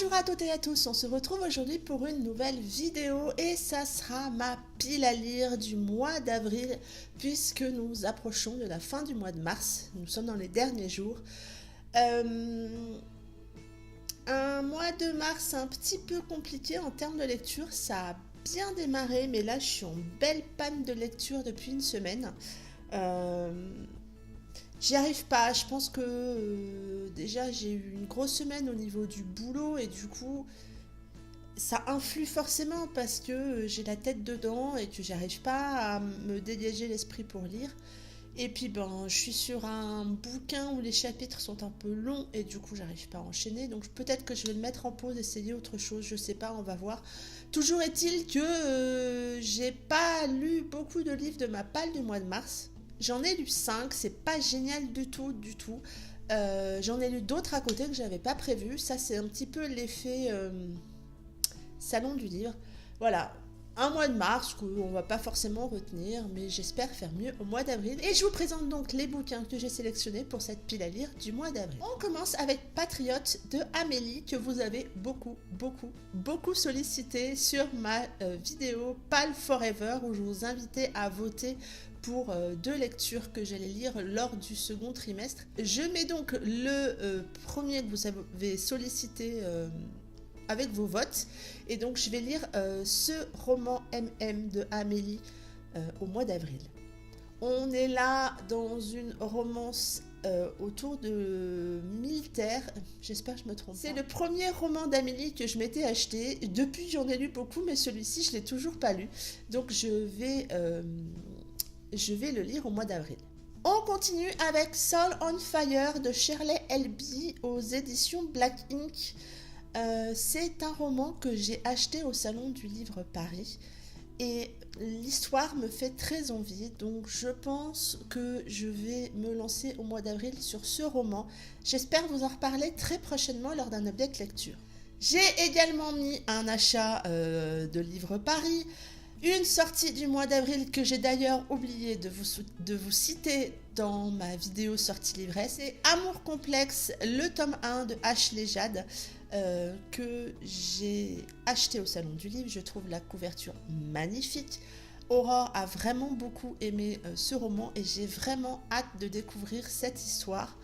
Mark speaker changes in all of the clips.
Speaker 1: Bonjour à toutes et à tous, on se retrouve aujourd'hui pour une nouvelle vidéo et ça sera ma pile à lire du mois d'avril puisque nous approchons de la fin du mois de mars, nous sommes dans les derniers jours. Un mois de mars un petit peu compliqué en termes de lecture, ça a bien démarré mais là je suis en belle panne de lecture depuis une semaine. J'y arrive pas, je pense que déjà j'ai eu une grosse semaine au niveau du boulot et du coup ça influe forcément parce que j'ai la tête dedans et que j'arrive pas à me dégager l'esprit pour lire. Et puis je suis sur un bouquin où les chapitres sont un peu longs et du coup j'arrive pas à enchaîner, donc peut-être que je vais le mettre en pause, essayer autre chose, je sais pas, on va voir. Toujours est-il que j'ai pas lu beaucoup de livres de ma palle du mois de mars. J'en ai lu 5, c'est pas génial du tout, du tout. J'en ai lu d'autres à côté que j'avais pas prévu. Ça, c'est un petit peu l'effet salon du livre. Voilà, un mois de mars qu'on va pas forcément retenir, mais j'espère faire mieux au mois d'avril. Et je vous présente donc les bouquins que j'ai sélectionnés pour cette pile à lire du mois d'avril. On commence avec Patriote de Amélie, que vous avez beaucoup sollicité sur ma vidéo Pal Forever, où je vous invitais à voter pour deux lectures que j'allais lire lors du second trimestre. Je mets donc le premier que vous avez sollicité avec vos votes, et donc je vais lire ce roman MM de Amélie au mois d'avril. On est là dans une romance autour de militaire, j'espère que je me trompe pas. C'est le premier roman d'Amélie que je m'étais acheté. Depuis j'en ai lu beaucoup, mais celui-ci je l'ai toujours pas lu, donc je vais le lire au mois d'avril. On continue avec Soul on Fire de Shirley Elby aux éditions Black Ink. C'est un roman que j'ai acheté au Salon du Livre Paris et l'histoire me fait très envie, donc je pense que je vais me lancer au mois d'avril sur ce roman. J'espère vous en reparler très prochainement lors d'un update lecture. J'ai également mis un achat de Livre Paris. Une sortie du mois d'avril que j'ai d'ailleurs oublié de vous citer dans ma vidéo sortie livret, c'est Amour complexe, le tome 1 de Ashley Jade, que j'ai acheté au Salon du Livre. Je trouve la couverture magnifique. Aurore a vraiment beaucoup aimé ce roman et j'ai vraiment hâte de découvrir cette histoire.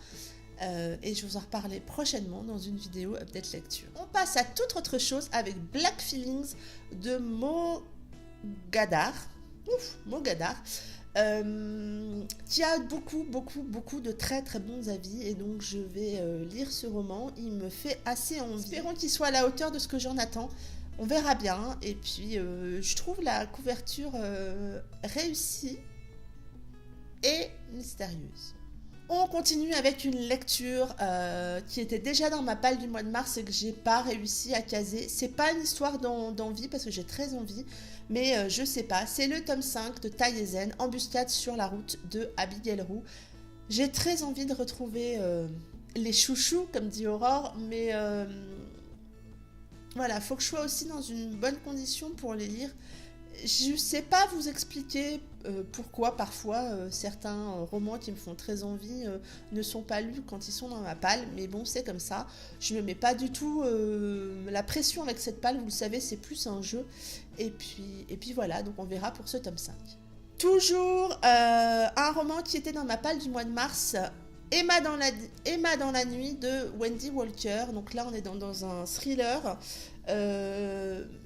Speaker 1: Et je vous en reparlerai prochainement dans une vidéo update lecture. On passe à toute autre chose avec Black Feelings de Mogadar, qui a beaucoup de très bons avis, et donc je vais lire ce roman. Il me fait assez envie. Espérons qu'il soit à la hauteur de ce que j'en attends. On verra bien. Et puis je trouve la couverture réussie et mystérieuse. On continue avec une lecture qui était déjà dans ma palle du mois de mars et que j'ai pas réussi à caser. C'est pas une histoire d'envie parce que j'ai très envie, mais je sais pas. C'est le tome 5 de Taïezen, Embuscade sur la route de Abigail Roux. J'ai très envie de retrouver les chouchous, comme dit Aurore, mais voilà, faut que je sois aussi dans une bonne condition pour les lire. Je sais pas vous expliquer pourquoi parfois certains romans qui me font très envie ne sont pas lus quand ils sont dans ma palle, mais bon, c'est comme ça. Je me mets pas du tout la pression avec cette palle, vous le savez, c'est plus un jeu. Et puis voilà, donc on verra pour ce tome 5. Toujours un roman qui était dans ma palle du mois de mars, Emma dans la nuit de Wendy Walker. Donc là on est dans un thriller.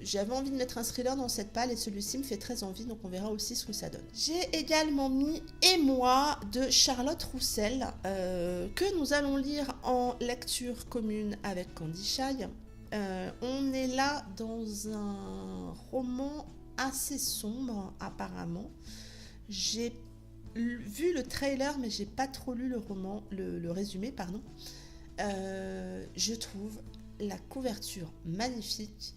Speaker 1: J'avais envie de mettre un thriller dans cette palle et celui-ci me fait très envie, donc on verra aussi ce que ça donne. J'ai également mis Et moi de Charlotte Roussel, que nous allons lire en lecture commune avec Candy Shy. On est là dans un roman assez sombre apparemment. J'ai vu le trailer mais j'ai pas trop lu le résumé, pardon. Je trouve la couverture magnifique.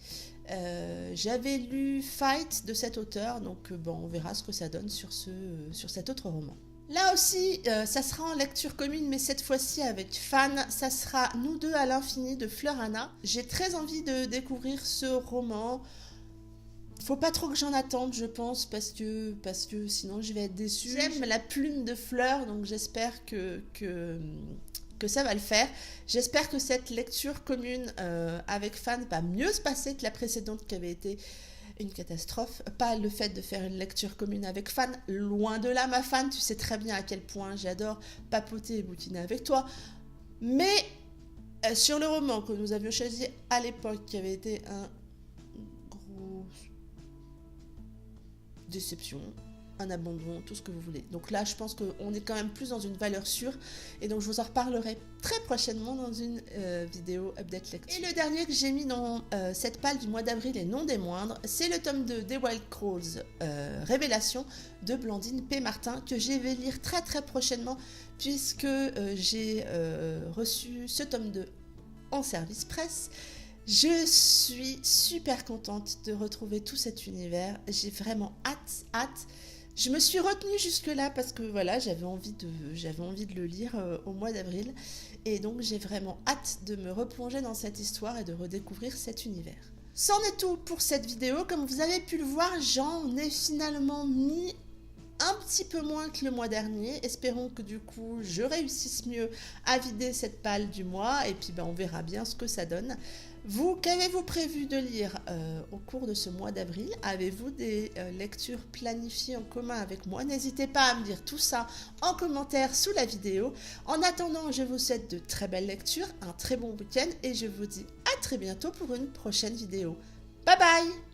Speaker 1: J'avais lu Fight de cet auteur, donc on verra ce que ça donne sur cet autre roman. Là aussi, ça sera en lecture commune, mais cette fois-ci avec Fan. Ça sera Nous deux à l'infini de Fleur Anna. J'ai très envie de découvrir ce roman. Faut pas trop que j'en attende, je pense, parce que sinon je vais être déçue. J'aime la plume de Fleur, donc j'espère que que ça va le faire. J'espère que cette lecture commune avec Fan va mieux se passer que la précédente qui avait été une catastrophe. Pas le fait de faire une lecture commune avec Fan, loin de là ma Fan, tu sais très bien à quel point j'adore papoter et bouquiner avec toi. Mais sur le roman que nous avions choisi à l'époque, qui avait été un gros déception, un abandon, tout ce que vous voulez. Donc là, je pense qu'on est quand même plus dans une valeur sûre. Et donc, je vous en reparlerai très prochainement dans une vidéo update lecture. Et le dernier que j'ai mis dans cette palle du mois d'avril, et non des moindres, c'est le tome 2 des Wild Crows Révélation de Blandine P. Martin, que je vais lire très très prochainement, puisque j'ai reçu ce tome 2 en service presse. Je suis super contente de retrouver tout cet univers. J'ai vraiment hâte. Je me suis retenue jusque-là parce que voilà, j'avais envie de le lire au mois d'avril. Et donc j'ai vraiment hâte de me replonger dans cette histoire et de redécouvrir cet univers. C'en est tout pour cette vidéo. Comme vous avez pu le voir, j'en ai finalement mis un petit peu moins que le mois dernier. Espérons que du coup je réussisse mieux à vider cette palle du mois. Et puis on verra bien ce que ça donne. Vous, qu'avez-vous prévu de lire au cours de ce mois d'avril? Avez-vous des lectures planifiées en commun avec moi? N'hésitez pas à me dire tout ça en commentaire sous la vidéo. En attendant, je vous souhaite de très belles lectures, un très bon week-end et je vous dis à très bientôt pour une prochaine vidéo. Bye bye!